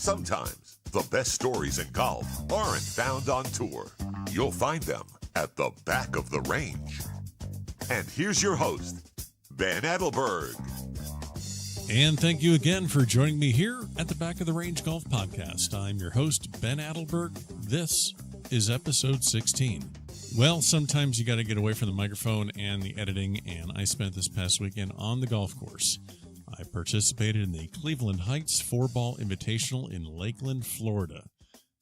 Sometimes the best stories in golf aren't found on tour. You'll find them at the back of the range. And here's your host, Ben Adelberg. And thank you again for joining me here at the Back of the Range Golf Podcast. I'm your host, Ben Adelberg. This is episode 16. Well, sometimes you got to get away from the microphone and the editing, and I spent this past weekend on the golf course. I participated in the Cleveland Heights 4-Ball Invitational in Lakeland, Florida.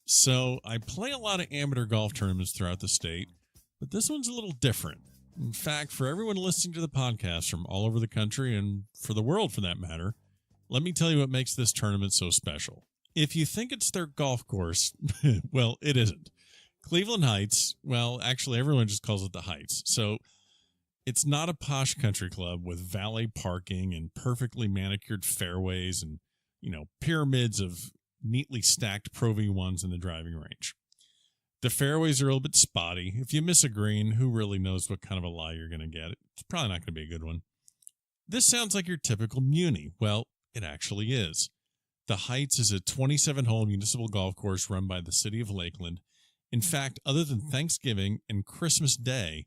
So I play a lot of amateur golf tournaments throughout the state, but this one's a little different. In fact, for everyone listening to the podcast from all over the country and for the world for that matter, let me tell you what makes this tournament so special. If you think it's their golf course, well, it isn't. Cleveland Heights, well, actually everyone just calls it the Heights. So it's not a posh country club with valet parking and perfectly manicured fairways and, pyramids of neatly stacked Pro V1s in the driving range. The fairways are a little bit spotty. If you miss a green, who really knows what kind of a lie you're going to get? It's probably not going to be a good one. This sounds like your typical muni. Well, it actually is. The Heights is a 27-hole municipal golf course run by the city of Lakeland. In fact, other than Thanksgiving and Christmas Day,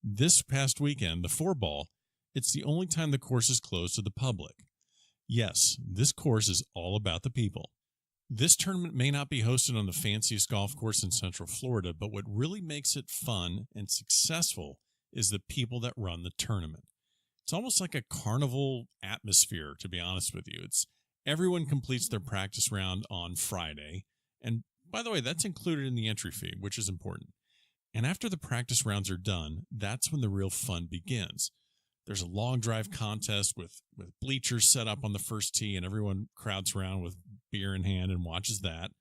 this past weekend, the 4-Ball, it's the only time the course is closed to the public. Yes, this course is all about the people. This tournament may not be hosted on the fanciest golf course in Central Florida, but what really makes it fun and successful is the people that run the tournament. It's almost like a carnival atmosphere, to be honest with you. Everyone completes their practice round on Friday, and by the way, that's included in the entry fee, which is important. And after the practice rounds are done, that's when the real fun begins. There's a long drive contest with bleachers set up on the first tee, and everyone crowds around with beer in hand and watches that.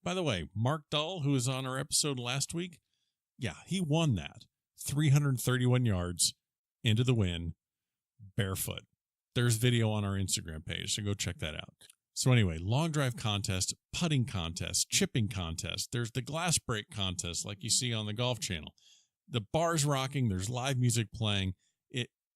By the way, Mark Dull, who was on our episode last week, yeah, he won that. 331 yards into the wind, barefoot. There's video on our Instagram page, so go check that out. So anyway, long drive contest, putting contest, chipping contest. There's the glass break contest like you see on the Golf Channel. The bar's rocking. There's live music playing.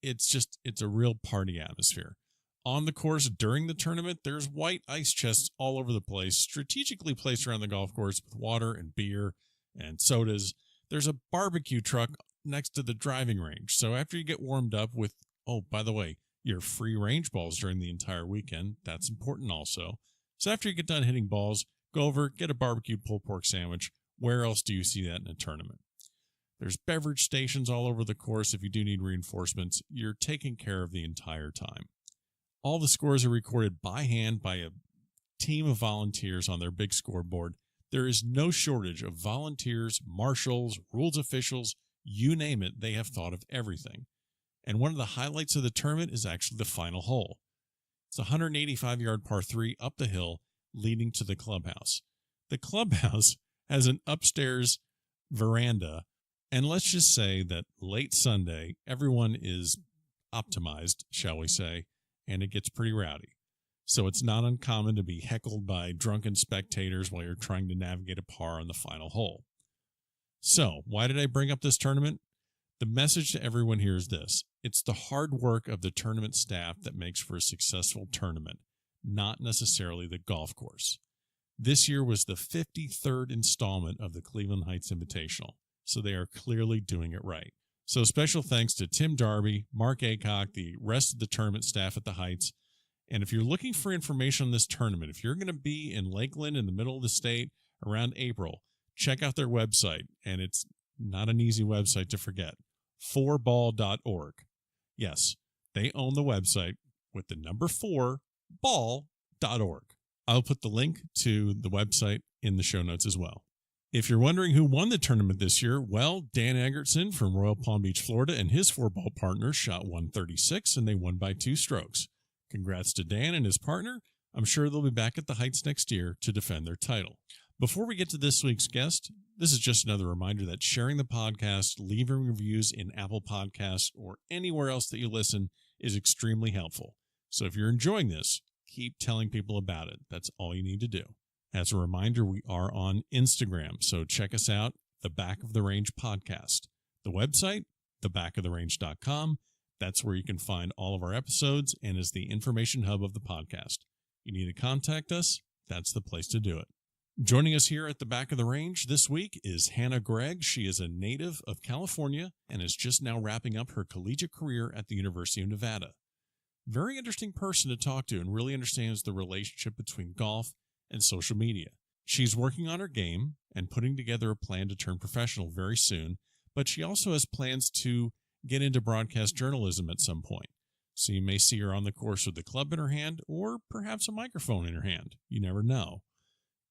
It's a real party atmosphere. On the course during the tournament, there's white ice chests all over the place, strategically placed around the golf course with water and beer and sodas. There's a barbecue truck next to the driving range. So after you get warmed up with, oh, by the way, your free range balls during the entire weekend. That's important also. So after you get done hitting balls, go over, get a barbecued pulled pork sandwich. Where else do you see that in a tournament? There's beverage stations all over the course. If you do need reinforcements, you're taken care of the entire time. All the scores are recorded by hand by a team of volunteers on their big scoreboard. There is no shortage of volunteers, marshals, rules officials, you name it, they have thought of everything. And one of the highlights of the tournament is actually the final hole. It's a 185-yard par 3 up the hill leading to the clubhouse. The clubhouse has an upstairs veranda, and let's just say that late Sunday, everyone is optimized, shall we say, and it gets pretty rowdy. So it's not uncommon to be heckled by drunken spectators while you're trying to navigate a par on the final hole. So, why did I bring up this tournament? The message to everyone here is this. It's the hard work of the tournament staff that makes for a successful tournament, not necessarily the golf course. This year was the 53rd installment of the Cleveland Heights Invitational, so they are clearly doing it right. So special thanks to Tim Darby, Mark Aycock, the rest of the tournament staff at the Heights. And if you're looking for information on this tournament, if you're going to be in Lakeland in the middle of the state around April, check out their website, and it's not an easy website to forget, 4ball.org. Yes, they own the website with the number 4ball.org. I'll put the link to the website in the show notes as well. If you're wondering who won the tournament this year, well, Dan Egertson from Royal Palm Beach, Florida, and his 4-ball partners shot 136, and they won by 2 strokes. Congrats to Dan and his partner. I'm sure they'll be back at the Heights next year to defend their title. Before we get to this week's guest, this is just another reminder that sharing the podcast, leaving reviews in Apple Podcasts, or anywhere else that you listen is extremely helpful. So if you're enjoying this, keep telling people about it. That's all you need to do. As a reminder, we are on Instagram, so check us out, The Back of the Range Podcast. The website, thebackoftherange.com. That's where you can find all of our episodes and is the information hub of the podcast. You need to contact us, that's the place to do it. Joining us here at the back of the range this week is Hannah Gregg. She is a native of California and is just now wrapping up her collegiate career at the University of Nevada. Very interesting person to talk to and really understands the relationship between golf and social media. She's working on her game and putting together a plan to turn professional very soon, but she also has plans to get into broadcast journalism at some point. So you may see her on the course with the club in her hand or perhaps a microphone in her hand. You never know.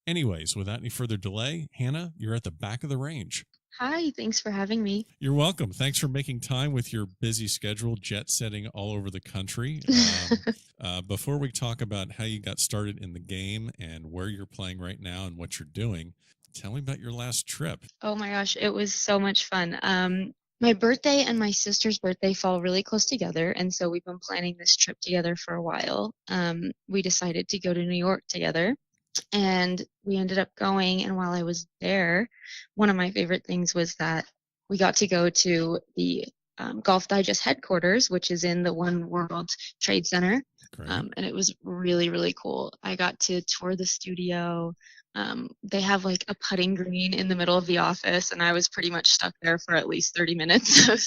Anyways, without any further delay, Hannah, you're at the back of the range. Hi, thanks for having me. You're welcome. Thanks for making time with your busy schedule, jet setting all over the country. Before we talk about how you got started in the game and where you're playing right now and what you're doing, tell me about your last trip. Oh my gosh, it was so much fun. My birthday and my sister's birthday fall really close together, and so we've been planning this trip together for a while. We decided to go to New York together, and we ended up going, and while I was there, one of my favorite things was that we got to go to the Golf Digest headquarters, which is in the One World Trade Center, and it was really, really cool. I got to tour the studio. They have like a putting green in the middle of the office, and I was pretty much stuck there for at least 30 minutes of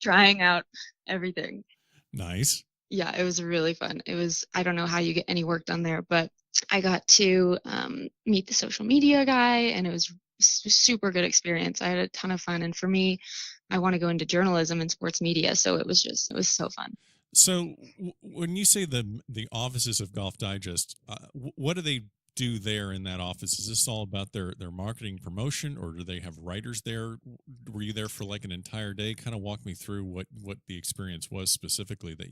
trying out everything. Nice. Yeah, it was really fun. I don't know how you get any work done there, but I got to meet the social media guy, and it was super good experience. I had a ton of fun, and for me, I want to go into journalism and sports media, so it was so fun. So when you say the offices of Golf Digest, what do they do there in that office? Is this all about their marketing promotion, or do they have writers there? Were you there for like an entire day? Kind of walk me through what the experience was specifically that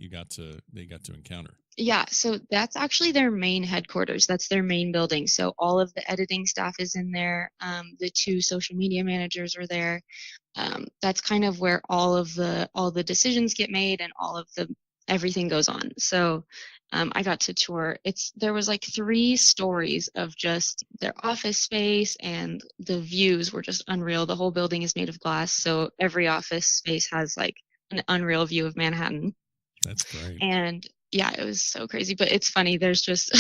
they got to encounter. Yeah, so that's actually their main headquarters. That's their main building. So all of the editing staff is in there. The two social media managers are there. That's kind of where all the decisions get made and everything goes on. So I got to tour. There was like 3 stories of just their office space, and the views were just unreal. The whole building is made of glass, so every office space has like an unreal view of Manhattan. That's great. And yeah, it was so crazy, but it's funny. There's just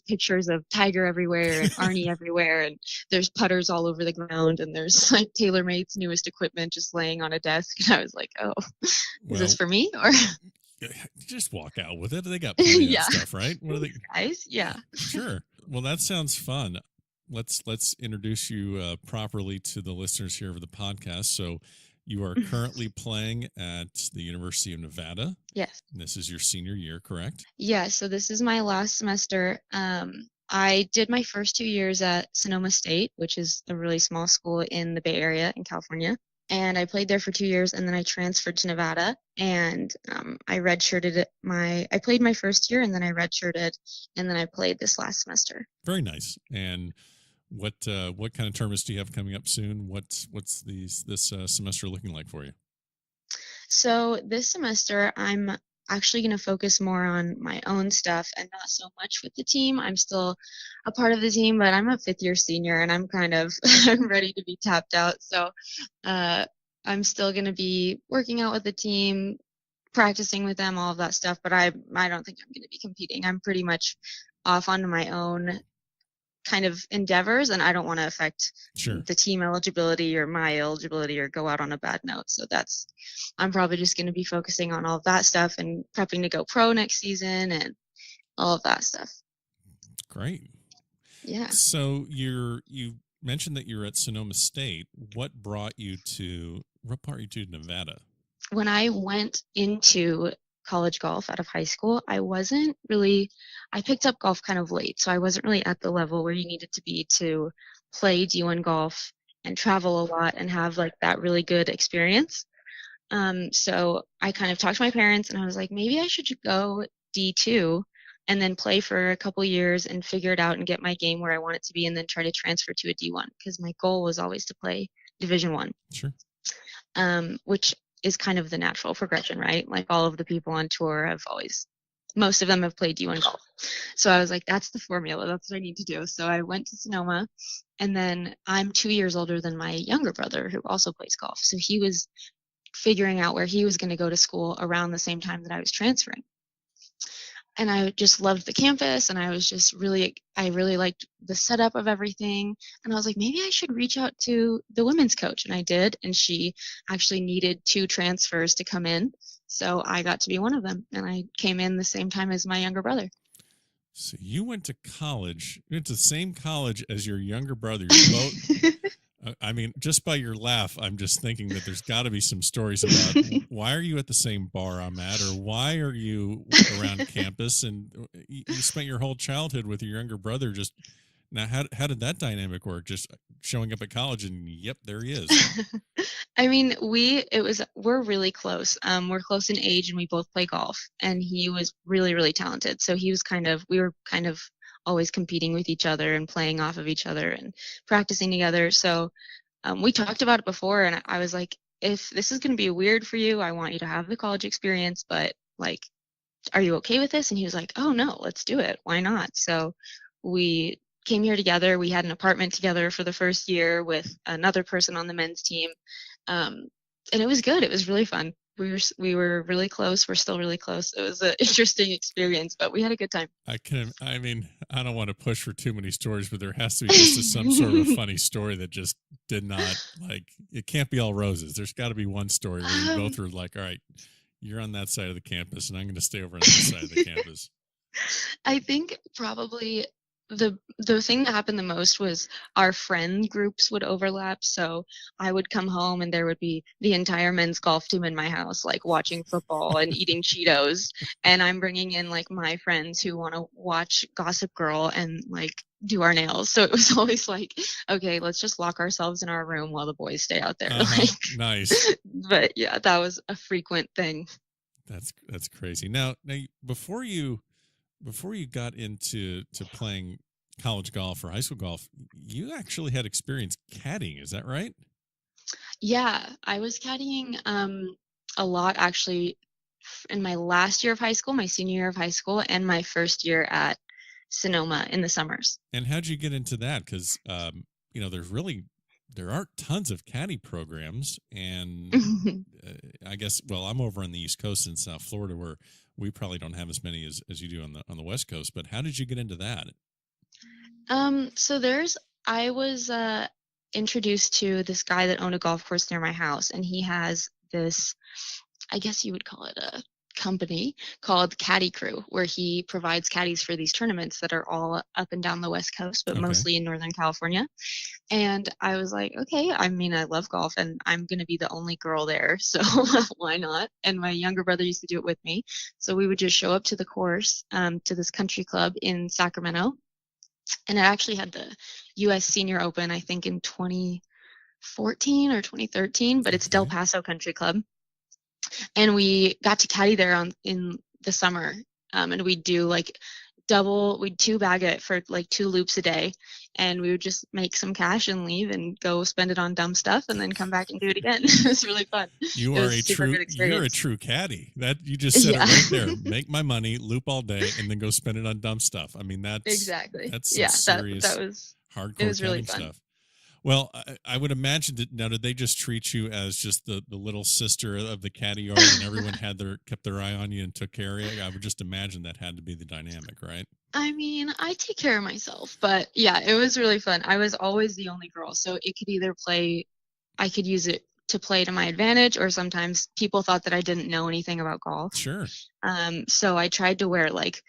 pictures of Tiger everywhere and Arnie everywhere, and there's putters all over the ground, and there's like TaylorMade's newest equipment just laying on a desk. And I was like, oh, is this for me or? Just walk out with it. They got plenty of stuff, right? What are they guys? Yeah. Sure. Well, that sounds fun. Let's introduce you properly to the listeners here of the podcast. So you are currently playing at the University of Nevada. Yes. This is your senior year, correct? Yeah. So this is my last semester. I did my first 2 years at Sonoma State, which is a really small school in the Bay Area in California. And I played there for 2 years, and then I transferred to Nevada, and I redshirted I played my first year, and then I redshirted, and then I played this last semester. Very nice. And what kind of tournaments do you have coming up soon? What's this semester looking like for you? So this semester, I'm actually going to focus more on my own stuff and not so much with the team. I'm still a part of the team, but I'm a 5th-year senior, and I'm kind of ready to be tapped out. So I'm still going to be working out with the team, practicing with them, all of that stuff, but I don't think I'm going to be competing. I'm pretty much off onto my own kind of endeavors, and I don't want to affect the team eligibility or my eligibility or go out on a bad note. So I'm probably just going to be focusing on all of that stuff and prepping to go pro next season and all of that stuff. Great. Yeah. So you mentioned that you're at Sonoma State. What brought you to Nevada? When I went into college golf out of high school, I picked up golf kind of late, so I wasn't really at the level where you needed to be to play D1 golf and travel a lot and have like that really good experience. So I kind of talked to my parents, and I was like, maybe I should go D2 and then play for a couple years and figure it out and get my game where I want it to be, and then try to transfer to a D1, because my goal was always to play Division 1. Sure. Which is kind of the natural progression, right? Like all of the people on tour most of them have played D1 golf. So I was like, that's the formula. That's what I need to do. So I went to Sonoma, and then I'm 2 years older than my younger brother, who also plays golf. So he was figuring out where he was going to go to school around the same time that I was transferring. and I just loved the campus, and I really liked the setup of everything. And I was like, maybe I should reach out to the women's coach. And I did. And she actually needed 2 transfers to come in. So I got to be one of them. And I came in the same time as my younger brother. So you went to college, you went to the same college as your younger brother. You're both. I mean, just by your laugh, I'm just thinking that there's got to be some stories about why are you at the same bar I'm at, or why are you around campus, and you spent your whole childhood with your younger brother. Just now, how did that dynamic work? Just showing up at college, and yep, there he is. I mean, we're really close. We're close in age, and we both play golf. And he was really, really talented. So we were kind of always competing with each other and playing off of each other and practicing together. So we talked about it before, and I was like, if this is going to be weird for you, I want you to have the college experience, but like, are you okay with this? And he was like, oh no, let's do it. Why not? So we came here together. We had an apartment together for the first year with another person on the men's team. And it was good. It was really fun. We were really close. We're still really close. It was an interesting experience, but we had a good time. I mean, I don't want to push for too many stories, but there has to be just some sort of a funny story that just did not, like, it can't be all roses. There's got to be one story where you both were like, all right, you're on that side of the campus and I'm going to stay over on this side of the campus. I think probably the thing that happened the most was our friend groups would overlap. So I would come home and there would be the entire men's golf team in my house, like watching football and eating Cheetos. And I'm bringing in like my friends who want to watch Gossip Girl and like do our nails. So it was always like, okay, let's just lock ourselves in our room while the boys stay out there. Like, nice. But yeah, that was a frequent thing. That's crazy. Now before you got into playing college golf or high school golf, you actually had experience caddying. Is that right? Yeah, I was caddying a lot actually in my last year of high school, my senior year of high school, and my first year at Sonoma in the summers. And how'd you get into that? Because there aren't tons of caddy programs, and I guess I'm over on the East Coast in South Florida, where we probably don't have as many as you do on the West Coast. But how did you get into that? So I was introduced to this guy that owned a golf course near my house, and he has this, I guess you would call it a company called Caddy Crew, where he provides caddies for these tournaments that are all up and down the West Coast, but mostly in Northern California. And I was like, okay, I mean, I love golf and I'm going to be the only girl there. So why not? And my younger brother used to do it with me. So we would just show up to the course, to this country club in Sacramento. And it actually had the U.S. Senior Open, I think in 2014 or 2013, but it's Del Paso Country Club. And we got to caddy there in the summer. And we'd do like we'd 2-bag it for like 2 loops a day. And we would just make some cash and leave and go spend it on dumb stuff and then come back and do it again. It was really fun. You're a true caddy. That you just said it right there. Make my money, loop all day, and then go spend it on dumb stuff. I mean, that's exactly. That's some serious that was hardcore it was really fun stuff. Well, I would imagine that now, did they just treat you as just the little sister of the caddy yard, and everyone kept their eye on you and took care of you? I would just imagine that had to be the dynamic, right? I mean, I take care of myself, but yeah, it was really fun. I was always the only girl, so it could either I could use it to play to my advantage, or sometimes people thought that I didn't know anything about golf. Sure. So I tried to wear like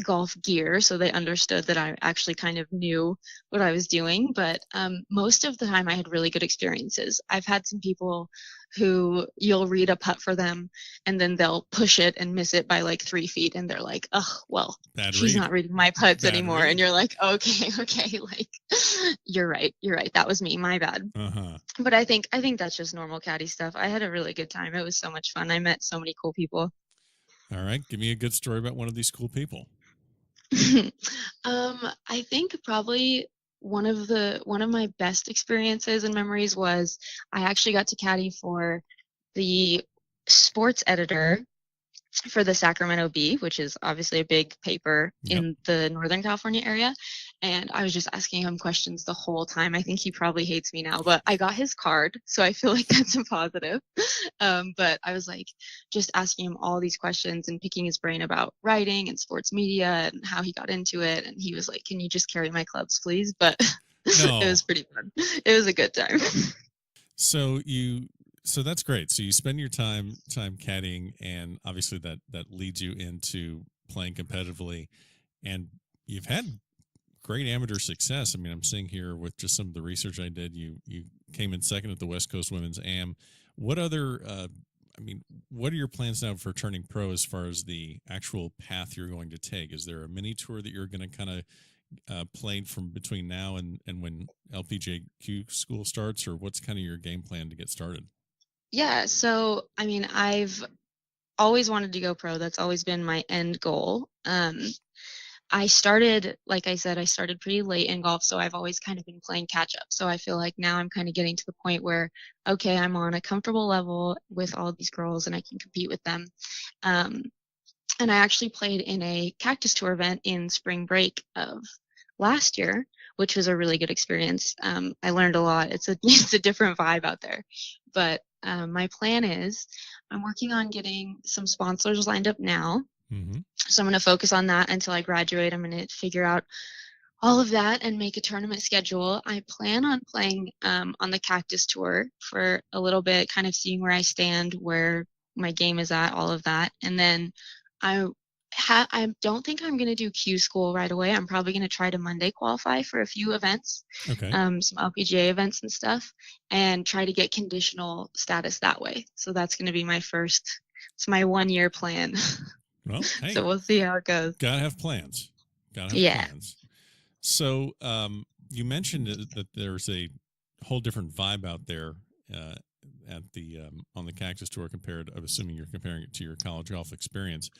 golf gear so they understood that I actually kind of knew what I was doing. But most of the time I had really good experiences. I've had some people who you'll read a putt for them and then they'll push it and miss it by like 3 feet and they're like, oh, well, she's not reading my putts anymore. And you're like, okay, like you're right. That was me, my bad. But I think that's just normal caddy stuff. I had a really good time. It was so much fun. I met so many cool people. All right, give me a good story about one of these cool people. I think probably one of my best experiences and memories was I actually got to caddy for the sports editor for the Sacramento Bee, which is obviously a big paper in the Northern California area. And I was just asking him questions the whole time. I think he probably hates me now, but I got his card, so I feel like that's a positive. But I was like just asking him all these questions and picking his brain about writing and sports media and how he got into it. And he was like, "Can you just carry my clubs, please?" But No. it was pretty fun. It was a good time. So that's great. So you spend your time caddying, and obviously that leads you into playing competitively, and you've had great amateur success. I mean, I'm seeing here with just some of the research I did, you came in second at the West Coast Women's Am. What other what are your plans now for turning pro as far as the actual path you're going to take? Is there a mini tour that you're going to kind of play from between now and when LPGQ school starts, or what's kind of your game plan to get started? Yeah, so I mean, I've always wanted to go pro. That's always been my end goal. I started, like I said, I started pretty late in golf, so I've always kind of been playing catch up. So I feel like now I'm kind of getting to the point where, okay, I'm on a comfortable level with all these girls and I can compete with them. Um, and I actually played in a Cactus Tour event in spring break of last year, which was a really good experience. I learned a lot. It's a it's a different vibe out there. But my plan is I'm working on getting some sponsors lined up now. Mm-hmm. So I'm going to focus on that until I graduate. I'm going to figure out all of that and make a tournament schedule. I plan on playing on the Cactus Tour for a little bit, kind of seeing where I stand, where my game is at, all of that. And then I I don't think I'm going to do Q school right away. I'm probably going to try to Monday qualify for a few events, Okay. some LPGA events and stuff, and try to get conditional status that way. So that's going to be my first, it's my 1 year plan. Well, hey, So we'll see how it goes. Gotta have plans. Yeah. Plans. So, you mentioned that there's a whole different vibe out there at the on the Cactus Tour compared. I'm assuming you're comparing it to your college golf experience.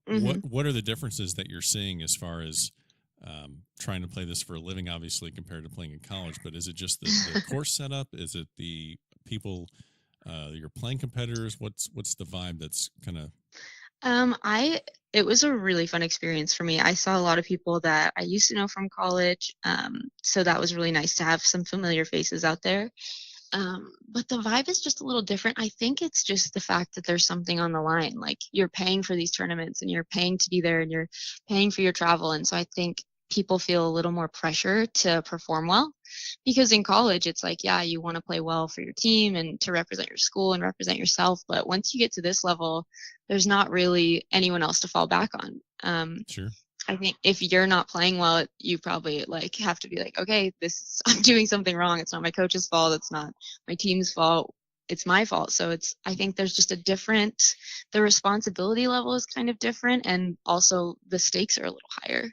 Mm-hmm. What are the differences that you're seeing as far as trying to play this for a living, obviously, compared to playing in college? But is it just the course setup? Is it the people, your playing competitors? What's the vibe that's kind of? It was a really fun experience for me. I saw a lot of people that I used to know from college. So that was really nice to have some familiar faces out there. But the vibe is just a little different. I think it's just the fact that there's something on the line. Like you're paying for these tournaments and you're paying to be there and you're paying for your travel. And so I think people feel a little more pressure to perform well because in college it's like, yeah, you want to play well for your team and to represent your school and represent yourself. But once you get to this level, there's not really anyone else to fall back on. Sure. I think if you're not playing well, you probably like have to be like, okay, I'm doing something wrong. It's not my coach's fault. It's not my team's fault. It's my fault. So I think there's just the responsibility level is kind of different. And also the stakes are a little higher,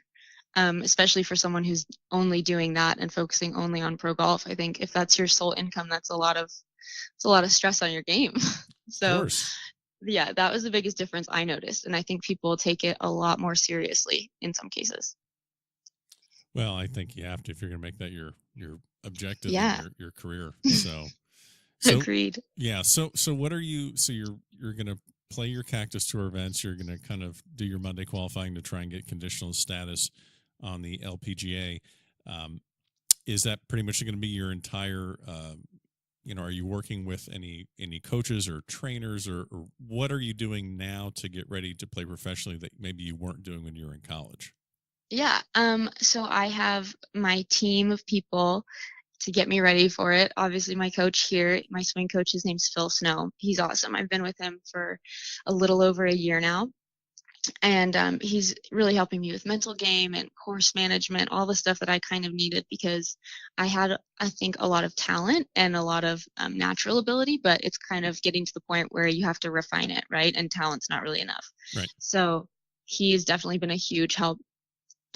especially for someone who's only doing that and focusing only on pro golf. I think if that's your sole income, it's a lot of stress on your game. So, of course. Yeah, that was the biggest difference I noticed. And I think people take it a lot more seriously in some cases. Well, I think you have to if you're going to make that your objective Yeah. in your career. So Agreed. Yeah. So what are you? So you're going to play your Cactus Tour events. You're going to kind of do your Monday qualifying to try and get conditional status on the LPGA. Is that pretty much going to be your entire? Are you working with any coaches or trainers, or what are you doing now to get ready to play professionally that maybe you weren't doing when you were in college? Yeah. So I have my team of people to get me ready for it. Obviously, my coach here, my swing coach, his name's Phil Snow. He's awesome. I've been with him for a little over a year now. And he's really helping me with mental game and course management, all the stuff that I kind of needed because I had, I think, a lot of talent and a lot of natural ability, but it's kind of getting to the point where you have to refine it, right? And talent's not really enough. Right. So he's definitely been a huge help.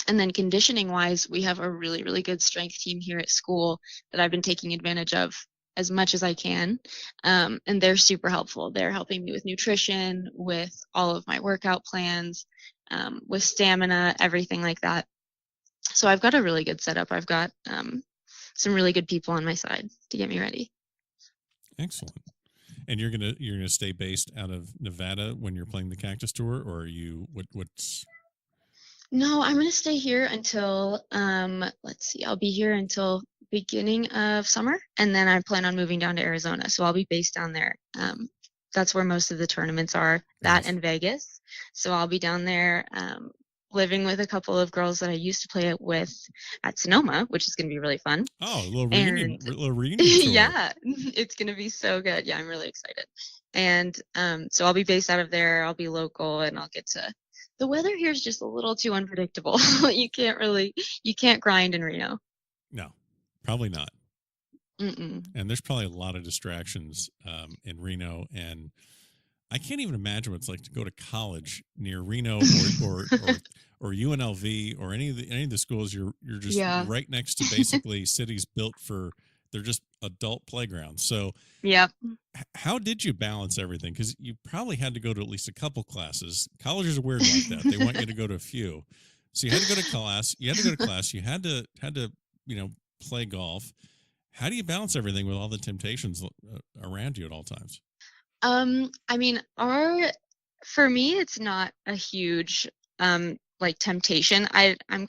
And then conditioning wise, we have a really, really good strength team here at school that I've been taking advantage of as much as I can. And they're super helpful. They're helping me with nutrition, with all of my workout plans, with stamina, everything like that. So I've got a really good setup. I've got some really good people on my side to get me ready. Excellent. And you're gonna stay based out of Nevada when you're playing the Cactus Tour, or are you what's? No, I'm gonna stay here until let's see, I'll be here until beginning of summer, and then I plan on moving down to Arizona. So I'll be based down there. That's where most of the tournaments are, that Nice. and Vegas. So I'll be down there living with a couple of girls that I used to play it with at Sonoma, which is gonna be really fun. Oh, And a little reunion tour. yeah, it's gonna be so good. Yeah, I'm really excited. And so I'll be based out of there. I'll be local, and I'll get to. The weather here is just a little too unpredictable. You can't grind in Reno. No, probably not. Mm-mm. And there's probably a lot of distractions in Reno, and I can't even imagine what it's like to go to college near Reno or UNLV or any of the schools. You're just Yeah. right next to basically cities built for they're just adult playgrounds. So Yep. how did you balance everything? Because you probably had to go to at least a couple classes. Colleges are weird like that. They want you to go to a few. So you had to go to class. You had to go to class. You had to play golf. How do you balance everything with all the temptations around you at all times? I mean, for me, it's not a huge like temptation. I'm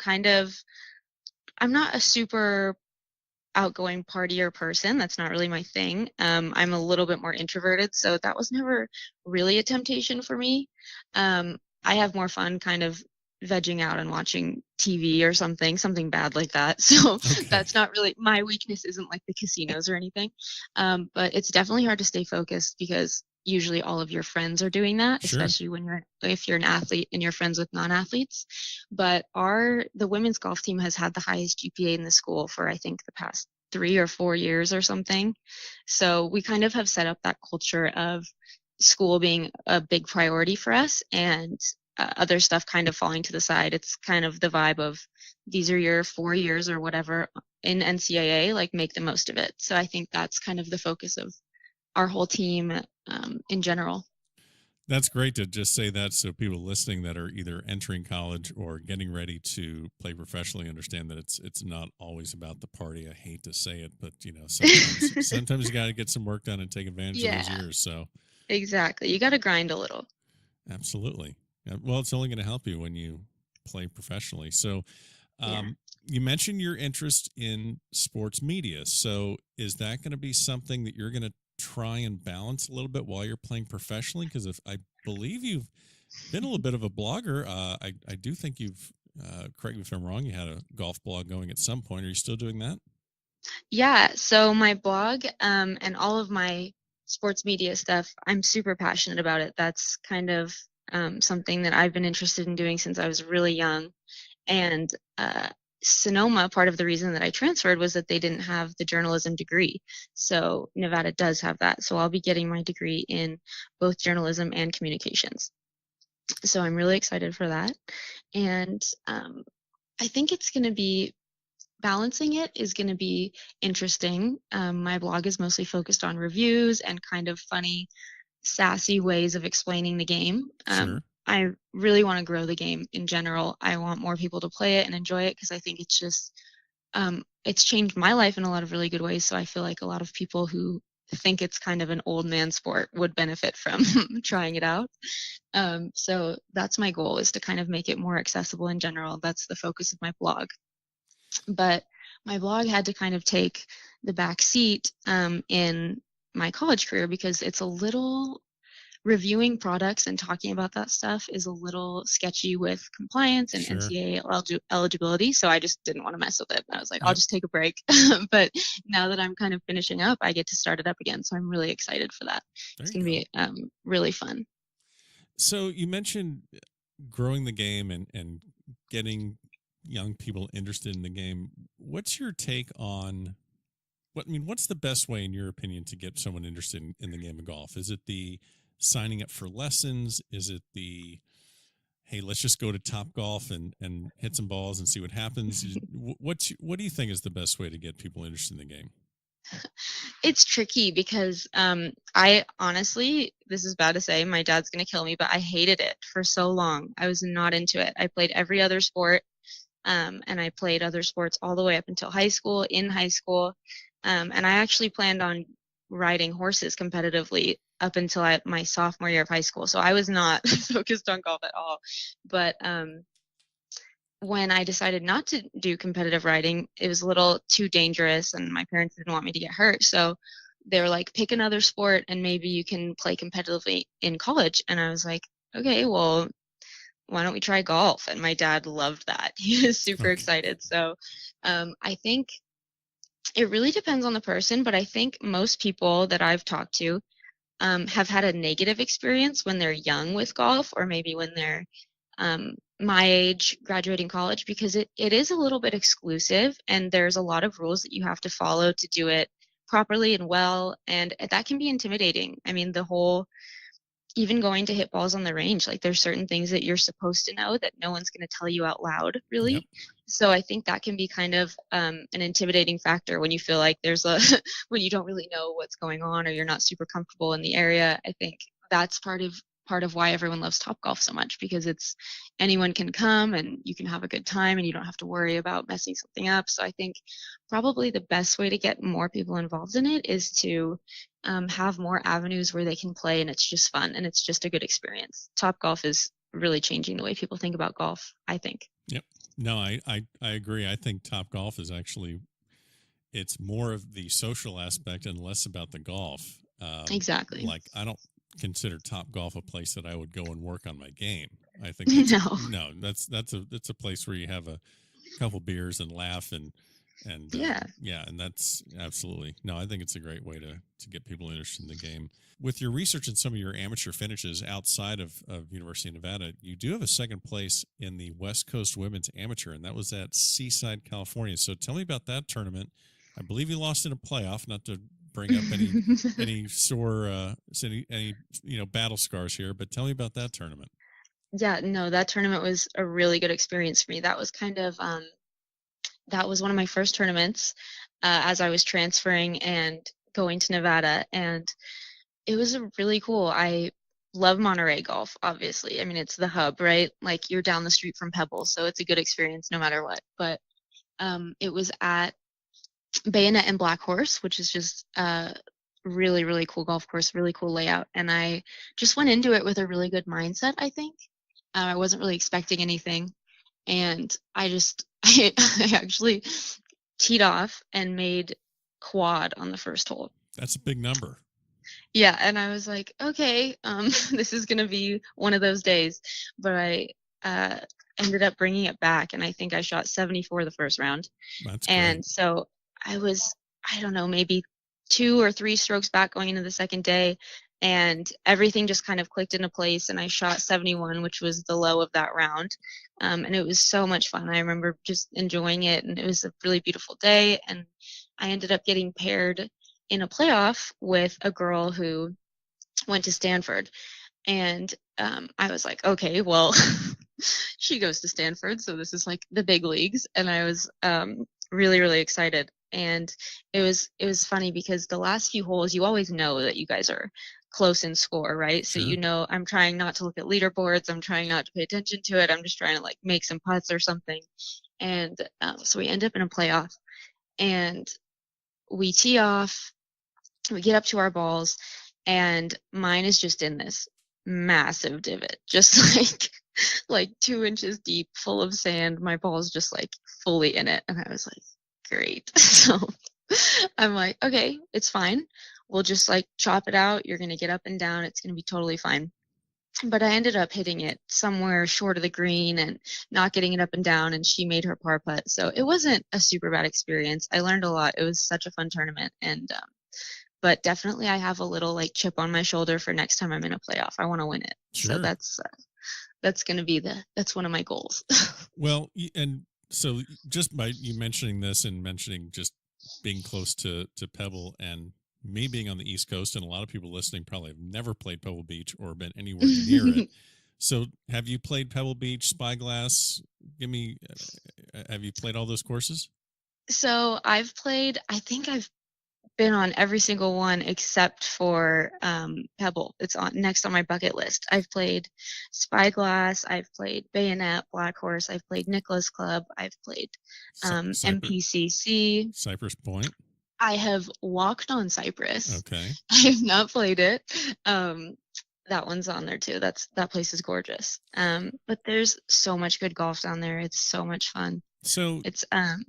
not a super outgoing partier person. That's not really my thing. I'm a little bit more introverted, so that was never really a temptation for me. I have more fun kind of vegging out and watching TV or something bad like that. So Okay. that's not really my weakness. Isn't like the casinos or anything. But it's definitely hard to stay focused because usually all of your friends are doing that, Sure. especially if you're an athlete and you're friends with non-athletes. But the women's golf team has had the highest GPA in the school for I think the past 3 or 4 years or something. So we kind of have set up that culture of school being a big priority for us, and other stuff kind of falling to the side. It's kind of the vibe of these are your 4 years or whatever in NCAA, like make the most of it. So I think that's kind of the focus of our whole team in general. That's great to just say that so people listening that are either entering college or getting ready to play professionally understand that it's not always about the party. I hate to say it, but sometimes you got to get some work done and take advantage of those Yeah, years. So exactly. You got to grind a little. absolutely. Well, it's only going to help you when you play professionally. So Yeah. you mentioned your interest in sports media. So is that going to be something that you're going to try and balance a little bit while you're playing professionally? Because if I believe you've been a little bit of a blogger, I do think you've, correct me if I'm wrong, you had a golf blog going at some point. Are you still doing that? Yeah, so my blog and all of my sports media stuff, I'm super passionate about it. That's kind of something that I've been interested in doing since I was really young. And Sonoma, part of the reason that I transferred was that they didn't have the journalism degree. So Nevada does have that. So I'll be getting my degree in both journalism and communications. So I'm really excited for that. And I think it's going to be balancing it is going to be interesting. My blog is mostly focused on reviews and kind of funny, sassy ways of explaining the game. Sure. I really want to grow the game in general. I want more people to play it and enjoy it because I think it's changed my life in a lot of really good ways. So I feel like a lot of people who think it's kind of an old man sport would benefit from trying it out. So that's my goal, is to kind of make it more accessible in general. That's the focus of my blog. But my blog had to kind of take the back seat in my college career because it's a little reviewing products and talking about that stuff is a little sketchy with compliance and Sure. NCAA eligibility. So I just didn't want to mess with it. I was like, I'll Yep. just take a break. But now that I'm kind of finishing up, I get to start it up again. So I'm really excited for that. There It's you going to go. be really fun. So you mentioned growing the game and getting young people interested in the game. What's your take on what's the best way in your opinion to get someone interested in the game of golf? Is it the signing up for lessons? Is it the hey, let's just go to Top Golf and hit some balls and see what happens? What do you think is the best way to get people interested in the game? It's tricky because I honestly, this is bad to say, my dad's going to kill me, but I hated it for so long. I was not into it. I played every other sport, and I played other sports all the way up until high school, in high school. And I actually planned on riding horses competitively up until my sophomore year of high school. So I was not focused on golf at all. But when I decided not to do competitive riding, it was a little too dangerous and my parents didn't want me to get hurt. So they were like, pick another sport and maybe you can play competitively in college. And I was like, okay, well, why don't we try golf? And my dad loved that. He was super Okay. excited. So I think it really depends on the person, but I think most people that I've talked to have had a negative experience when they're young with golf or maybe when they're my age graduating college because it is a little bit exclusive and there's a lot of rules that you have to follow to do it properly and well. And that can be intimidating. I mean, the whole even going to hit balls on the range, like there's certain things that you're supposed to know that no one's going to tell you out loud, Yep. really. So I think that can be kind of an intimidating factor when you feel like there's a when you don't really know what's going on or you're not super comfortable in the area. I think that's part of why everyone loves Topgolf so much because it's anyone can come and you can have a good time and you don't have to worry about messing something up. So I think probably the best way to get more people involved in it is to have more avenues where they can play and it's just fun and it's just a good experience. Topgolf is really changing the way people think about golf, I think. Yep. No, I agree. I think Top Golf is actually, it's more of the social aspect and less about the golf. Exactly. Like, I don't consider Top Golf a place that I would go and work on my game. I think that's No. no, that's a place where you have a couple beers and laugh and Yeah. yeah, and that's absolutely no. I think it's a great way to get people interested in the game. With your research and some of your amateur finishes outside of University of Nevada, you do have a second place in the West Coast Women's Amateur, and that was at Seaside, California. So tell me about that tournament. I believe you lost in a playoff. Not to bring up any sore any battle scars here, but tell me about that tournament. Yeah, no, that tournament was a really good experience for me. That was kind of that was one of my first tournaments as I was transferring and going to Nevada, and it was really cool. I love Monterey golf, obviously. I mean, it's the hub, right? Like you're down the street from Pebbles, so it's a good experience no matter what. But it was at Bayonet and Black Horse, which is just a really, really cool golf course, really cool layout. And I just went into it with a really good mindset, I think. I wasn't really expecting anything. And I actually teed off and made quad on the first hole. That's a big number. Yeah, and I was like, okay, this is gonna be one of those days. But I ended up bringing it back, and I think I shot 74 the first round. That's And great. so I was, I don't know, maybe 2 or 3 strokes back going into the second day, and everything just kind of clicked into place. And I shot 71, which was the low of that round. And it was so much fun. I remember just enjoying it, and it was a really beautiful day. And I ended up getting paired in a playoff with a girl who went to Stanford. And I was like, okay, well, she goes to Stanford, so this is like the big leagues. And I was really, really excited. And it was funny because the last few holes, you always know that you guys are close in score, right? So Sure. I'm trying not to look at leaderboards. I'm trying not to pay attention to it. I'm just trying to like make some putts or something. And so we end up in a playoff, and we tee off. We get up to our balls, and mine is just in this massive divot, just like 2 inches deep, full of sand. My ball's just like fully in it, and I was like, great. So I'm like, okay, it's fine. We'll just like chop it out. You're gonna get up and down. It's gonna be totally fine. But I ended up hitting it somewhere short of the green and not getting it up and down, and she made her par putt. So it wasn't a super bad experience. I learned a lot. It was such a fun tournament, and but definitely I have a little like chip on my shoulder for next time I'm in a playoff. I want to win it. Sure. So that's going to be that's one of my goals. Well, and so just by you mentioning this and mentioning just being close to Pebble and me being on the East Coast, and a lot of people listening probably have never played Pebble Beach or been anywhere near it. So have you played Pebble Beach, Spyglass? Have you played all those courses? So I think I've been on every single one except for Pebble. It's on next on my bucket list. I've played Spyglass, I've played Bayonet, Black Horse, I've played Nicholas Club, I've played MPCC. Cypress Point. I have walked on Cypress. Okay. I have not played it. that one's on there too. That place is gorgeous. But there's so much good golf down there. It's so much fun. So It's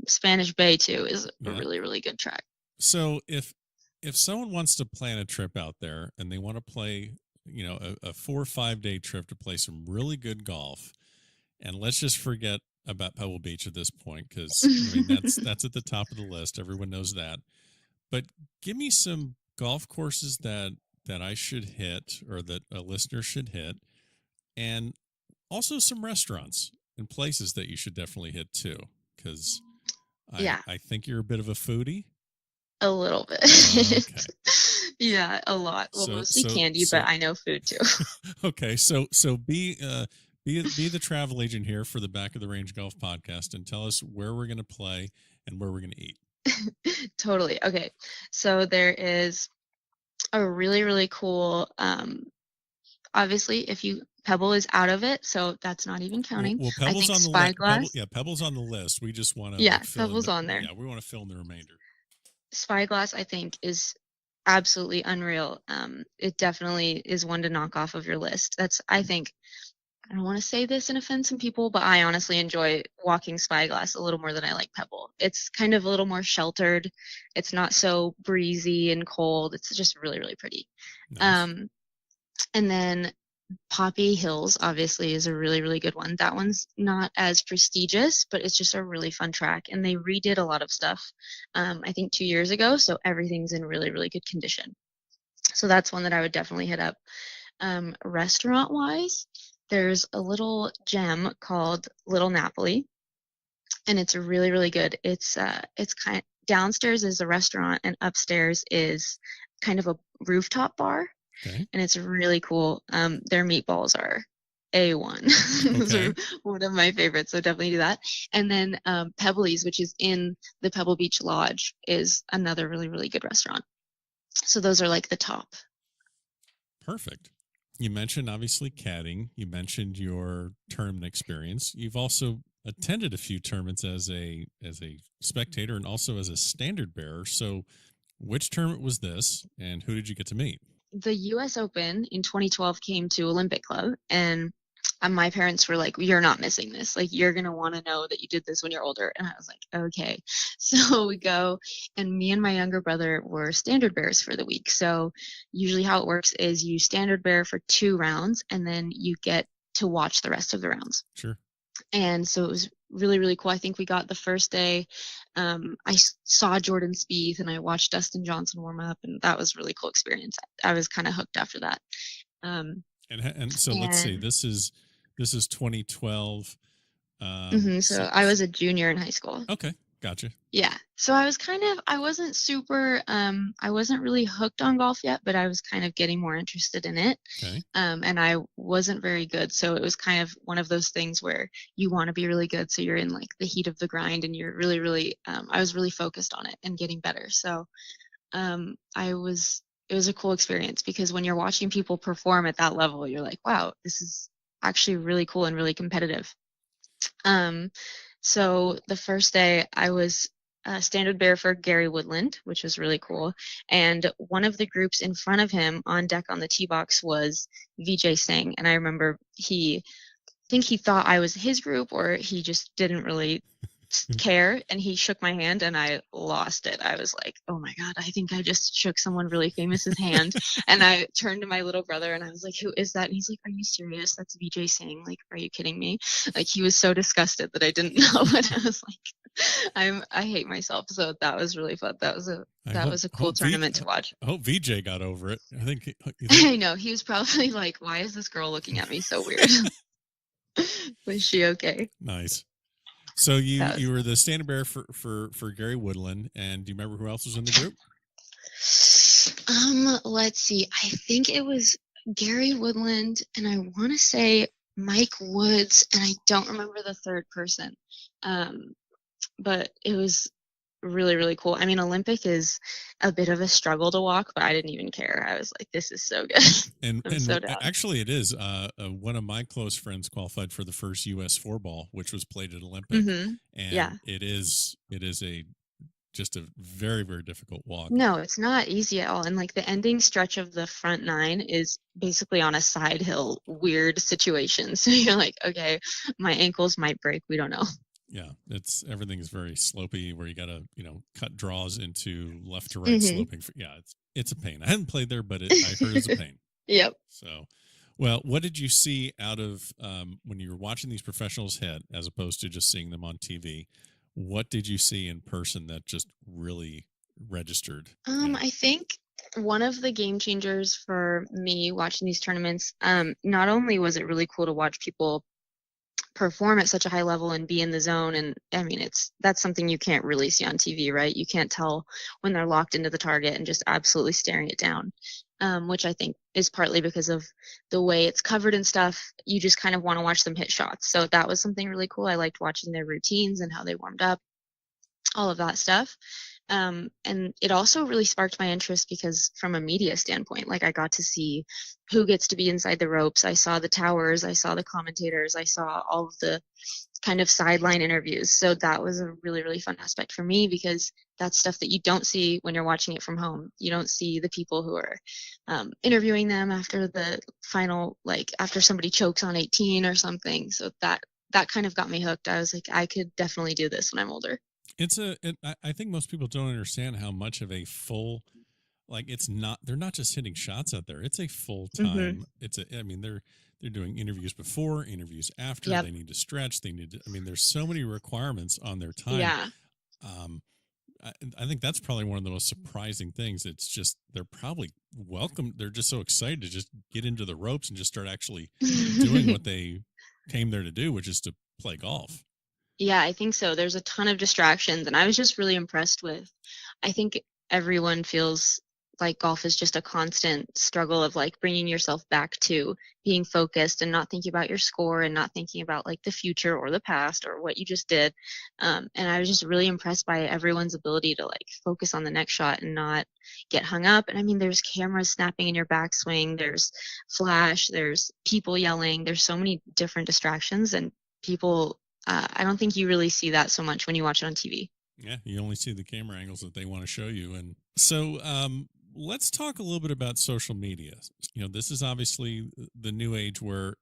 Spanish Bay too is a yeah. really, really good track. So if someone wants to plan a trip out there and they want to play, a 4 or 5 day trip to play some really good golf, and let's just forget about Pebble Beach at this point, because I mean that's at the top of the list. Everyone knows that. But give me some golf courses that I should hit, or that a listener should hit, and also some restaurants and places that you should definitely hit too, because I think you're a bit of a foodie. A little bit. Okay. Yeah, a lot. Well, mostly candy, but I know food too. Okay, so be the travel agent here for the Back of the Range Golf Podcast, and tell us where we're going to play and where we're going to eat. Totally. Okay. So there is a really, really cool, obviously Pebble is out of it, so that's not even counting. Well, Pebble's on the list. Pebble's on the list. We just want to Pebble's on there. Yeah, we want to fill in the remainder. Spyglass, I think, is absolutely unreal. It definitely is one to knock off of your list. I don't want to say this and offend some people, but I honestly enjoy walking Spyglass a little more than I like Pebble. It's kind of a little more sheltered. It's not so breezy and cold. It's just really, really pretty. Nice. And then Poppy Hills obviously is a really, really good one. That one's not as prestigious, but it's just a really fun track. And they redid a lot of stuff, I think 2 years ago. So everything's in really, really good condition. So that's one that I would definitely hit up. Restaurant wise, there's a little gem called Little Napoli, and it's really, really good. It's kind of, downstairs is a restaurant and upstairs is kind of a rooftop bar. Okay. And it's really cool. Their meatballs are A1. Those are one of my favorites, so definitely do that. And then Pebblies, which is in the Pebble Beach Lodge, is another really, really good restaurant. So those are like the top. Perfect. You mentioned obviously caddying. You mentioned your tournament experience. You've also attended a few tournaments as a spectator and also as a standard bearer. So which tournament was this, and who did you get to meet? The U.S. Open in 2012 came to Olympic Club, and my parents were like, "You're not missing this. Like, you're going to want to know that you did this when you're older." And I was like, okay. So we go, and me and my younger brother were standard bearers for the week. So usually how it works is you standard bear for 2 rounds, and then you get to watch the rest of the rounds. Sure. And so it was really, really cool. I think we got the first day. I saw Jordan Spieth and I watched Dustin Johnson warm up, and that was a really cool experience. I was kind of hooked after that. So let's see. This is 2012. So I was a junior in high school. Okay, gotcha. Yeah. So I wasn't super, I wasn't really hooked on golf yet, but I was kind of getting more interested in it. Okay. And I wasn't very good. So it was kind of one of those things where you want to be really good. So you're in like the heat of the grind, and you're really, really, I was really focused on it and getting better. So it was a cool experience, because when you're watching people perform at that level, you're like, wow, this is actually really cool and really competitive. So the first day I was standard bearer for Gary Woodland, which was really cool. And one of the groups in front of him on deck on the tee box was Vijay Singh. And I remember I think he thought I was his group, or he just didn't really care. And he shook my hand and I lost it. I was like, oh my God, I think I just shook someone really famous's hand. And I turned to my little brother and I was like, who is that? And he's like, are you serious? That's Vijay Singh. Like, are you kidding me? Like, he was so disgusted that I didn't know. And I was like, I hate myself. So that was really fun. That was a cool tournament to watch. I hope Vijay got over it. I know. He was probably like, why is this girl looking at me so weird? Was she okay? Nice. So you were the standard bearer for Gary Woodland, and do you remember who else was in the group? Let's see. I think it was Gary Woodland, and I want to say Mike Woods, and I don't remember the third person. But it was really, really cool. I mean, Olympic is a bit of a struggle to walk, but I didn't even care. I was like, this is so good. And so actually it is. One of my close friends qualified for the first U.S. 4-ball, which was played at Olympic. Mm-hmm. And it is a just a very, very difficult walk. No, it's not easy at all. And like the ending stretch of the front nine is basically on a side hill, weird situation. So you're like, okay, my ankles might break. We don't know. Yeah, everything is very slopey where you got to, cut draws into left to right Hmm. sloping. Yeah, it's a pain. I hadn't played there, but I heard it was a pain. Yep. So, well, what did you see out of when you were watching these professionals hit as opposed to just seeing them on TV? What did you see in person that just really registered? I think one of the game changers for me watching these tournaments, not only was it really cool to watch people perform at such a high level and be in the zone, and I mean that's something you can't really see on TV, right? You can't tell when they're locked into the target and just absolutely staring it down, which I think is partly because of the way it's covered and stuff. You just kind of want to watch them hit shots, so that was something really cool. I liked watching their routines and how they warmed up, all of that stuff. And it also really sparked my interest because from a media standpoint, like I got to see who gets to be inside the ropes. I saw the towers, I saw the commentators, I saw all of the kind of sideline interviews. So that was a really, really fun aspect for me because that's stuff that you don't see when you're watching it from home. You don't see the people who are interviewing them after the final, like after somebody chokes on 18 or something. So that kind of got me hooked. I was like, I could definitely do this when I'm older. I think most people don't understand how much of a full, like they're not just hitting shots out there. It's a full time. They're doing interviews before, interviews after. Yep. They need to stretch. There's so many requirements on their time. Yeah. I think that's probably one of the most surprising things. It's just, they're probably welcome. They're just so excited to just get into the ropes and just start actually doing what they came there to do, which is to play golf. Yeah, I think so. There's a ton of distractions, and I was just really impressed with. I think everyone feels like golf is just a constant struggle of like bringing yourself back to being focused and not thinking about your score and not thinking about like the future or the past or what you just did. And I was just really impressed by everyone's ability to like focus on the next shot and not get hung up. And I mean, there's cameras snapping in your backswing, there's flash, there's people yelling, there's so many different distractions, and people I don't think you really see that so much when you watch it on TV. Yeah, you only see the camera angles that they want to show you. And so let's talk a little bit about social media. This is obviously the new age where,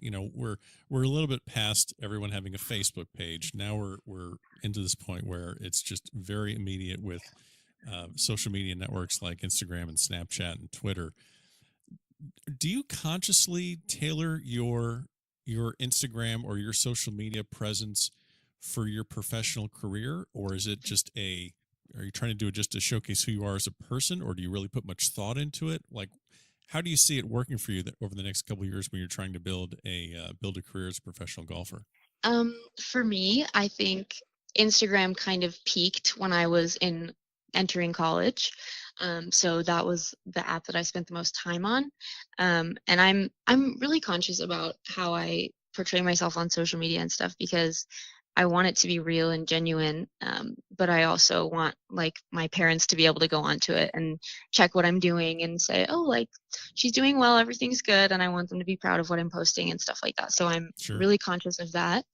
we're a little bit past everyone having a Facebook page. Now we're into this point where it's just very immediate with social media networks like Instagram and Snapchat and Twitter. Do you consciously tailor your Instagram or your social media presence for your professional career, or is it just are you trying to do it just to showcase who you are as a person, or do you really put much thought into it? Like, how do you see it working for you over the next couple of years when you're trying to build a career as a professional golfer? For me, I think Instagram kind of peaked when I was entering college. So that was the app that I spent the most time on. And I'm really conscious about how I portray myself on social media and stuff because I want it to be real and genuine. But I also want like my parents to be able to go onto it and check what I'm doing and say, oh, like she's doing well, everything's good. And I want them to be proud of what I'm posting and stuff like that. So I'm really conscious of that.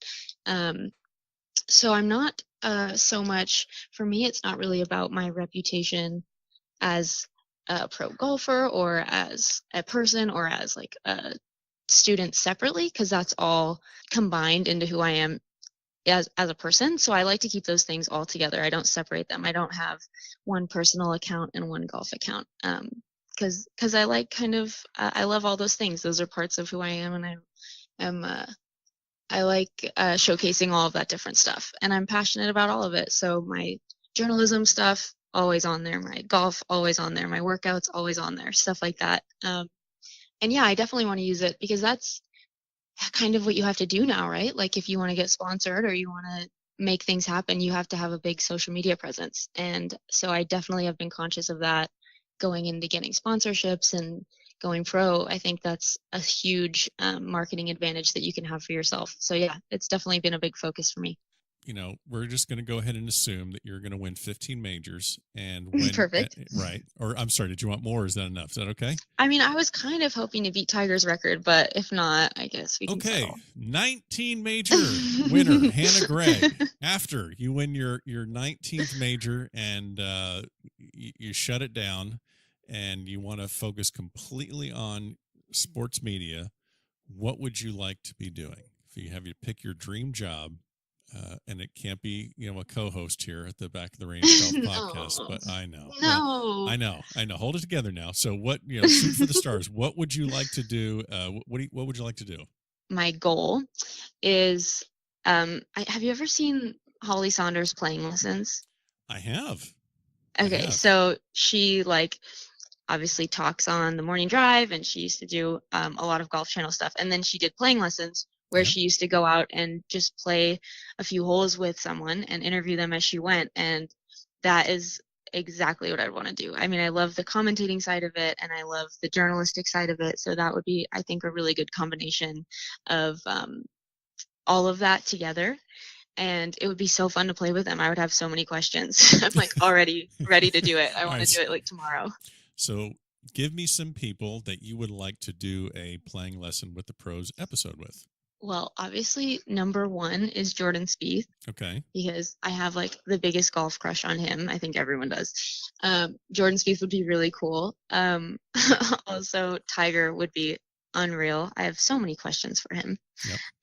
So I'm not so much, for me, it's not really about my reputation as a pro golfer or as a person or as like a student separately, because that's all combined into who I am as a person. So I like to keep those things all together. I don't separate them. I don't have one personal account and one golf account because I like kind of I love all those things. Those are parts of who I am, and I like showcasing all of that different stuff, and I'm passionate about all of it. So my journalism stuff always on there, my golf always on there, my workouts always on there, stuff like that. And yeah, I definitely want to use it because that's kind of what you have to do now, right? Like if you want to get sponsored or you want to make things happen, you have to have a big social media presence. And so I definitely have been conscious of that going into getting sponsorships and going pro. I think that's a huge marketing advantage that you can have for yourself. So yeah, it's definitely been a big focus for me. we're just going to go ahead and assume that you're going to win 15 majors and win. Perfect. Right. Or I'm sorry, did you want more? Or is that enough? Is that okay? I mean, I was kind of hoping to beat Tiger's record, but if not, I guess we can settle. 19 major winner, Hannah Gregg. After you win your 19th major and you shut it down and you want to focus completely on sports media, what would you like to be doing? If you have to pick your dream job, and it can't be, a co-host here at the Back of the Range Golf podcast, but I know. No. I know. Hold it together now. So what, shoot for the stars. What would you like to do? What would you like to do? My goal is, have you ever seen Holly Saunders playing lessons? I have. Okay. So she obviously talks on the morning drive, and she used to do a lot of Golf Channel stuff. And then she did playing lessons where she used to go out and just play a few holes with someone and interview them as she went. And that is exactly what I'd want to do. I mean, I love the commentating side of it, and I love the journalistic side of it. So that would be, I think, a really good combination of all of that together. And it would be so fun to play with them. I would have so many questions. I'm already ready to do it. I want to do it tomorrow. So give me some people that you would like to do a playing lesson with the pros episode with. Well, obviously, number one is Jordan Spieth. Okay. Because I have the biggest golf crush on him. I think everyone does. Jordan Spieth would be really cool. Also, Tiger would be unreal. I have so many questions for him.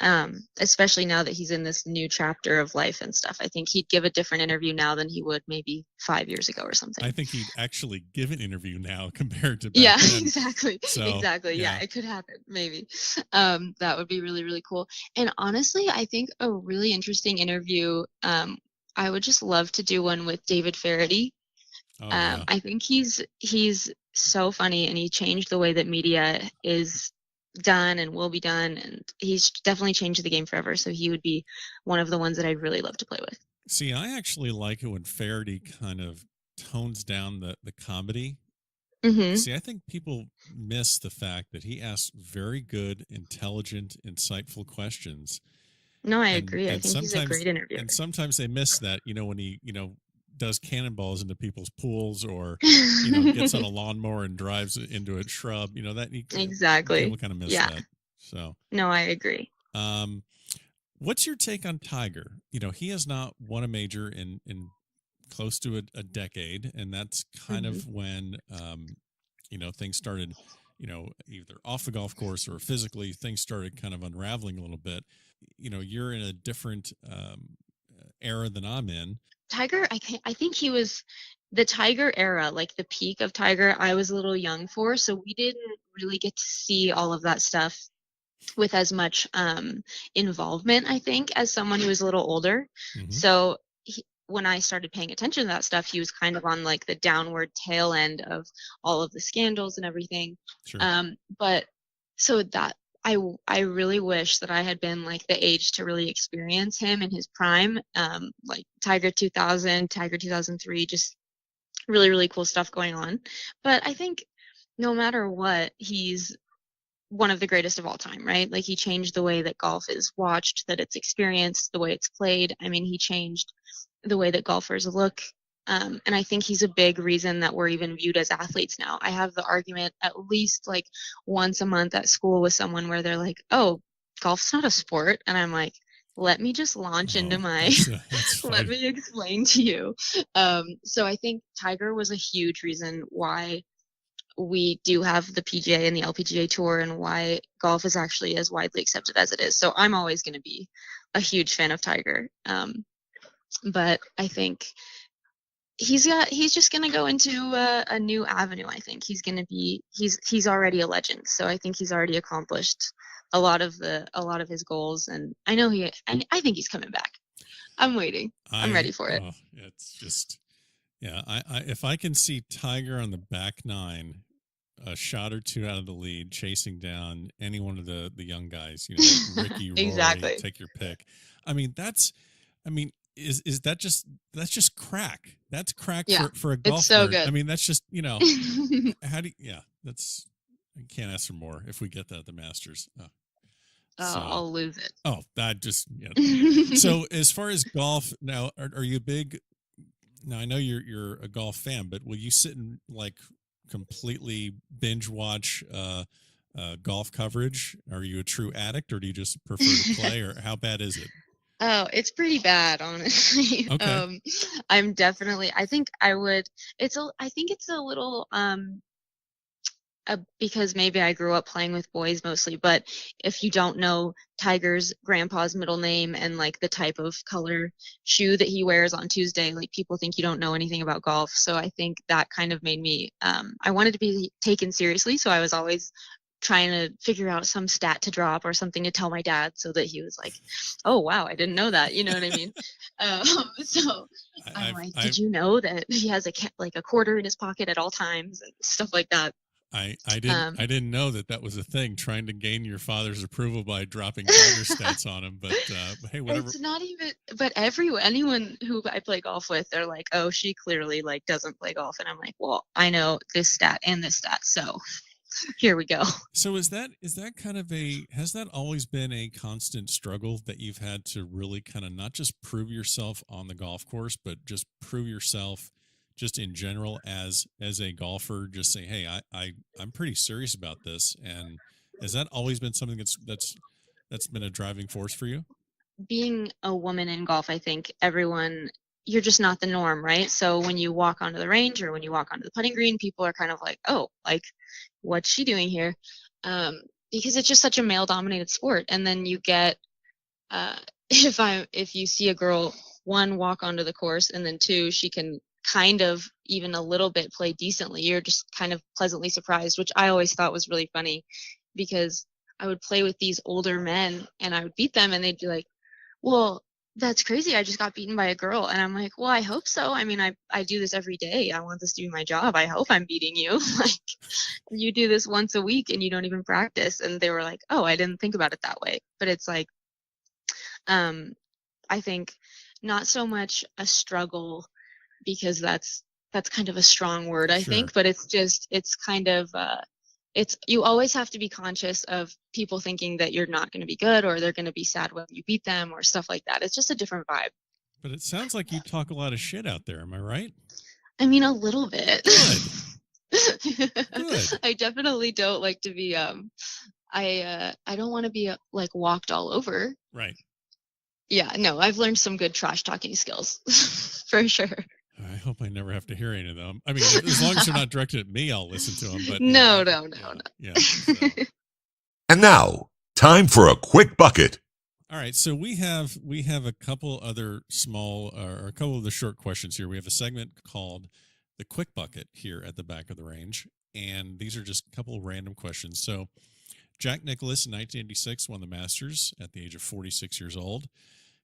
Yep. Especially now that he's in this new chapter of life and stuff. I think he'd give a different interview now than he would maybe 5 years ago or something. I think he'd actually give an interview now compared to back then. Exactly. Exactly. Yeah, it could happen. Maybe. That would be really, really cool. And honestly, I think a really interesting interview, I would just love to do one with David Faraday. I think he's so funny, and he changed the way that media is done and will be done, and he's definitely changed the game forever. So he would be one of the ones that I'd really love to play with. See, I actually like it when Faraday kind of tones down the comedy. Mm-hmm. See, I think people miss the fact that he asks very good, intelligent, insightful questions. No, I agree. I think he's a great interviewer. And sometimes they miss that, when he, does cannonballs into people's pools, or gets on a lawnmower and drives into a shrub, exactly. People kind of miss that. So no, I agree. What's your take on Tiger? He has not won a major in close to a decade, and that's kind of when things started, either off the golf course or physically, things started kind of unraveling a little bit. You're in a different era than I'm in. Tiger, I think he was the Tiger era, the peak of Tiger. I was a little young for, so we didn't really get to see all of that stuff with as much involvement, I think, as someone who was a little older. Mm-hmm. So when I started paying attention to that stuff, he was kind of on the downward tail end of all of the scandals and everything. Sure. But so that I really wish that I had been the age to really experience him in his prime, Tiger 2000, Tiger 2003, just really, really cool stuff going on. But I think no matter what, he's one of the greatest of all time, right? He changed the way that golf is watched, that it's experienced, the way it's played. I mean, he changed the way that golfers look. And I think he's a big reason that we're even viewed as athletes now. I have the argument at least once a month at school with someone where they're like, oh, golf's not a sport. And I'm like, let me just launch into my, let me explain to you. So I think Tiger was a huge reason why we do have the PGA and the LPGA Tour, and why golf is actually as widely accepted as it is. So I'm always going to be a huge fan of Tiger. But I think he's just going to go into a new avenue. I think he's already a legend. So I think he's already accomplished a lot of his goals, and I know I think he's coming back. I'm waiting. I'm ready for it. It's just, I if I can see Tiger on the back nine, a shot or two out of the lead, chasing down any one of the young guys, Ricky, Rory, exactly. Take your pick. Is that just crack? That's crack for a golfer. It's so good. That's just, how do you, I can't ask for more if we get that at the Masters. So, I'll lose it. Oh, that just, yeah. So as far as golf now, are you big? Now I know you're a golf fan, but will you sit and like completely binge watch golf coverage? Are you a true addict, or do you just prefer to play, or how bad is it? Oh, it's pretty bad, honestly. Okay. I'm definitely. I think I would. I think it's a little. Because maybe I grew up playing with boys mostly, but if you don't know Tiger's grandpa's middle name and like the type of color shoe that he wears on Tuesday, like people think you don't know anything about golf. So I think that kind of made me, I wanted to be taken seriously. So I was always trying to figure out some stat to drop or something to tell my dad so that he was like, oh, wow, I didn't know that. You know what I mean? So I'm like, did you know that he has a quarter in his pocket at all times and stuff like that? I didn't know that was a thing, trying to gain your father's approval by dropping Tiger stats on him. But hey, whatever. It's not even. But anyone who I play golf with, they're like, "Oh, she clearly like doesn't play golf," and I'm like, "Well, I know this stat and this stat, so here we go." So is that kind of has that always been a constant struggle that you've had to really kind of not just prove yourself on the golf course, but just prove yourself just in general as a golfer? Just say, hey, I'm pretty serious about this. And has that always been something that's been a driving force for you? Being a woman in golf, I think you're just not the norm, right? So when you walk onto the range or when you walk onto the putting green, people are kind of like, oh, like, what's she doing here? Because it's just such a male dominated sport. And then you get, if you see a girl, one, walk onto the course, and then two, she can kind of even a little bit play decently, you're just kind of pleasantly surprised, which I always thought was really funny because I would play with these older men and I would beat them and they'd be like, well, that's crazy. I just got beaten by a girl. And I'm like, well, I hope so. I mean, I do this every day. I want this to be my job. I hope I'm beating you. Like, you do this once a week and you don't even practice. And they were like, oh, I didn't think about it that way. But it's like, I think not so much a struggle because that's kind of a strong word, I think, but it's kind of, you always have to be conscious of people thinking that you're not going to be good or they're going to be sad when you beat them or stuff like that. It's just a different vibe. But it sounds like you talk a lot of shit out there. Am I right? I mean, a little bit. Good. I definitely don't like to be, I don't want to be like walked all over. Right. Yeah, no, I've learned some good trash talking skills for sure. I hope I never have to hear any of them. I mean, as long as they're not directed at me, I'll listen to them. But no. Yeah. So. And now, time for a quick bucket. All right, so we have a couple other small or a couple of the short questions here. We have a segment called the Quick Bucket here at the back of the range, and these are just a couple of random questions. So, Jack Nicklaus in 1986 won the Masters at the age of 46 years old.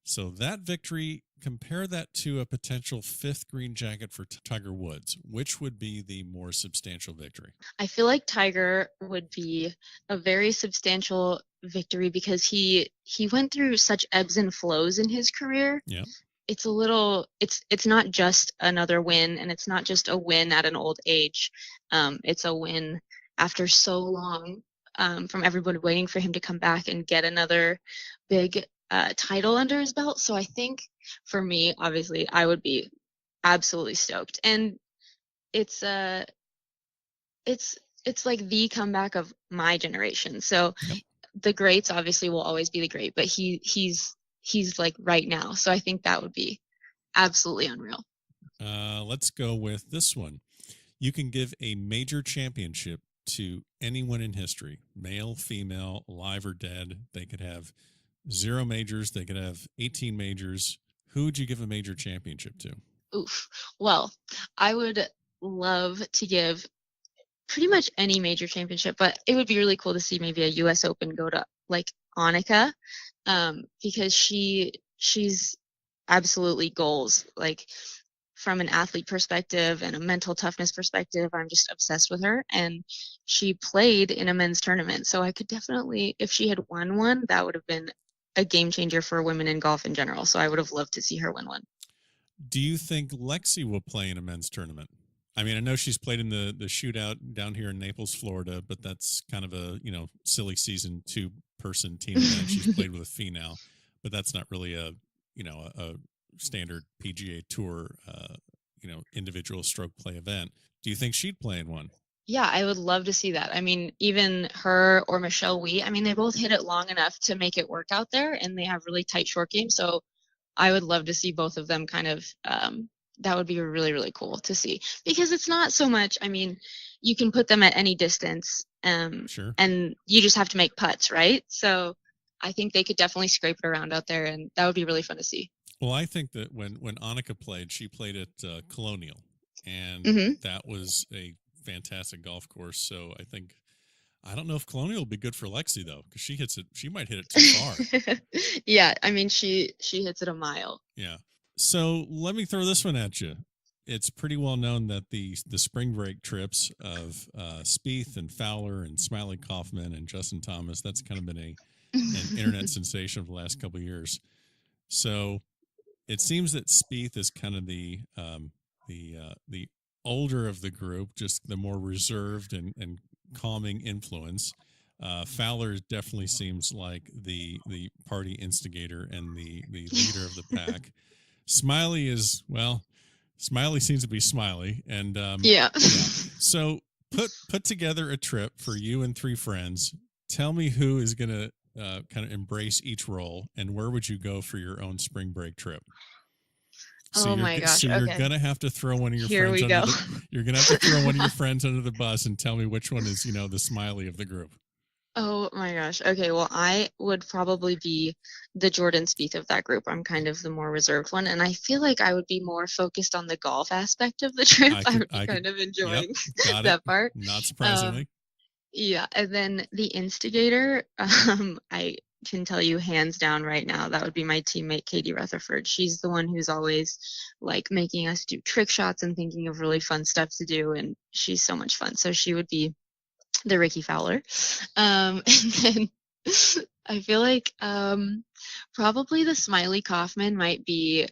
So that victory, compare that to a potential fifth green jacket for Tiger Woods. Which would be the more substantial victory? I feel like Tiger would be a very substantial victory because he went through such ebbs and flows in his career. Yeah. It's a little, it's not just another win, and it's not just a win at an old age. It's a win after so long, from everybody waiting for him to come back and get another big title under his belt. So I think for me, obviously, I would be absolutely stoked. And it's like the comeback of my generation. So the greats obviously will always be the great, but he's like right now. So I think that would be absolutely unreal. Let's go with this one. You can give a major championship to anyone in history, male, female, alive or dead. They could have 0 majors. They could have 18 majors. Who would you give a major championship to? Oof. Well, I would love to give pretty much any major championship, but it would be really cool to see maybe a U.S. Open go to like Annika, because she's absolutely goals. Like from an athlete perspective and a mental toughness perspective, I'm just obsessed with her. And she played in a men's tournament, so I could definitely, if she had won one, that would have been a game changer for women in golf in general. So I would have loved to see her win one. Do you think Lexi will play in a men's tournament? I mean, I know she's played in the shootout down here in Naples, Florida, but that's kind of a, silly season to person team event. She's played with a fee now, but that's not really a standard PGA Tour, individual stroke play event. Do you think she'd play in one? Yeah, I would love to see that. I mean, even her or Michelle Wee, I mean, they both hit it long enough to make it work out there, and they have really tight short games. So I would love to see both of them kind of, that would be really, really cool to see, because it's not so much, I mean, you can put them at any distance, Sure. and you just have to make putts, right? So I think they could definitely scrape it around out there, and that would be really fun to see. Well, I think that when Annika played, she played at Colonial, and that was a fantastic golf course. So I don't know if Colonial will be good for Lexi though, because she might hit it too far. Yeah, I mean, she hits it a mile. Yeah. So let me throw this one at you. It's pretty well known that the spring break trips of Spieth and Fowler and Smiley Kaufman and Justin Thomas, that's kind of been an internet sensation for the last couple of years. So it seems that Spieth is kind of the older of the group, just the more reserved and calming influence. Fowler definitely seems like the party instigator and the leader of the pack. Smiley seems to be Smiley, and yeah. So put together a trip for you and 3 friends. Tell me who is going to kind of embrace each role, and where would you go for your own spring break trip? So my gosh! So you're gonna have to throw one of your friends. You're gonna have to throw one of your friends under the bus and tell me which one is the Smiley of the group. Oh my gosh. Okay, well, I would probably be the Jordan Spieth of that group. I'm kind of the more reserved one, and I feel like I would be more focused on the golf aspect of the trip. I would be kind of enjoying that part. Not surprisingly. Yeah, and then the instigator, I can tell you hands down right now, that would be my teammate Katie Rutherford. She's the one who's always like making us do trick shots and thinking of really fun stuff to do, and she's so much fun. So she would be the Ricky Fowler. And then I feel like probably the Smiley Kaufman might be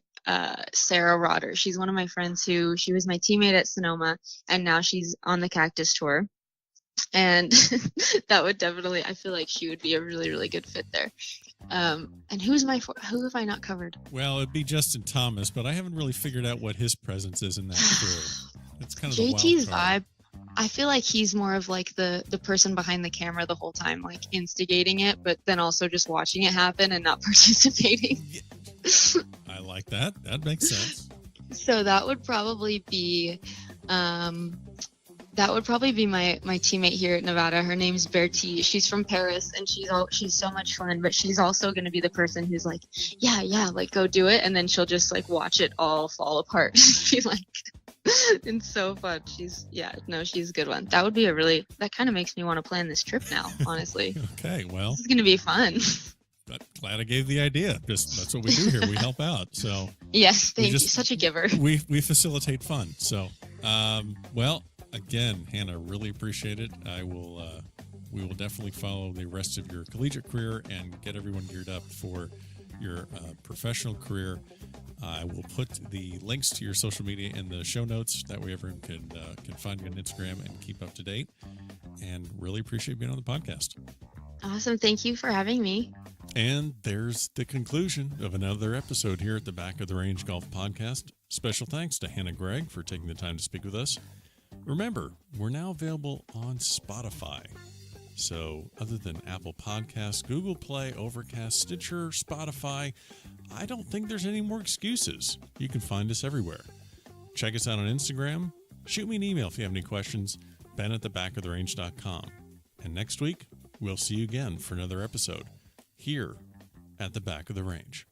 Sarah Rotter. She's one of my friends she was my teammate at Sonoma, and now she's on the Cactus Tour. And that would definitely, I feel like she would be a really, really good fit there. And who have I not covered? Well, it'd be Justin Thomas, but I haven't really figured out what his presence is in that crew. It's kind of JT's vibe. I feel like he's more of like the person behind the camera the whole time, like instigating it, but then also just watching it happen and not participating. Yeah. I like that. That makes sense. So that would probably be my teammate here at Nevada. Her name's Bertie. She's from Paris, and she's so much fun, but she's also going to be the person who's like, yeah, like go do it, and then she'll just like watch it all fall apart. Be like, it's so fun. She's a good one. That would be that kind of makes me want to plan this trip now, honestly. Okay, well, this is going to be fun. But glad I gave the idea. That's what we do here. We help out. So yes, thank you. Such a giver. We facilitate fun. So, well. Again, Hannah, really appreciate it. We will definitely follow the rest of your collegiate career and get everyone geared up for your professional career. I will put the links to your social media in the show notes. That way everyone can find you on Instagram and keep up to date. And really appreciate being on the podcast. Awesome. Thank you for having me. And there's the conclusion of another episode here at the Back of the Range Golf Podcast. Special thanks to Hannah Gregg for taking the time to speak with us. Remember, we're now available on Spotify. So other than Apple Podcasts, Google Play, Overcast, Stitcher, Spotify, I don't think there's any more excuses. You can find us everywhere. Check us out on Instagram. Shoot me an email if you have any questions, ben@thebackoftherange.com. And next week, we'll see you again for another episode here at the Back of the Range.